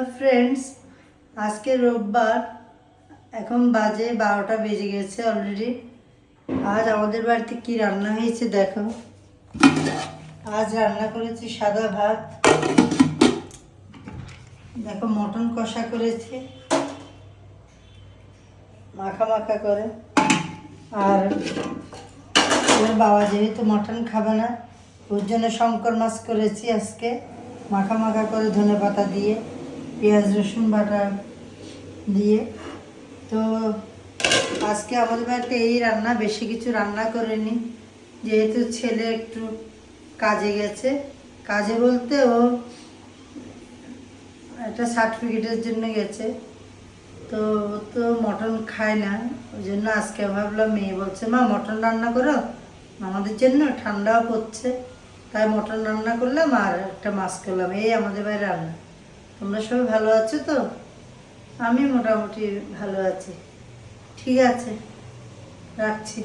Friends आज के রোববার এখন বাজে 12টা বেজে গেছে অলরেডি। আজ আমাদের বাড়িতে কি রান্না হয়েছে দেখো। আজ রান্না করেছি সাদা ভাত, দেখো মটন কষা করেছি মাখা মাখা করে। আর ওর বাবা যেহেতু মটন খাবে না ওর জন্য শঙ্কর মাছ করেছি আজকে মাখা মাখা করে, ধনেপাতা দিয়ে পেঁয়াজ রসুন বাটা দিয়ে। তো আজকে আমাদের বাড়িতে এই রান্না, বেশি কিছু রান্না করিনি যেহেতু ছেলে একটু কাজে গেছে। কাজে বলতে ও একটা সার্টিফিকেটের জন্য গেছে, তো তো মটন খায় না। ওই জন্য আজকে ভাবলাম, মেয়ে বলছে মা মটন রান্না করো আমাদের জন্য, ঠান্ডাও পড়ছে, তাই মটন রান্না করলাম আর একটা মাছ করলাম। এই আমাদের বাড়ির রান্না। তোমরা সবাই ভালো আছো তো? আমি মোটামুটি ভালো আছি। ঠিক আছে, রাখছি।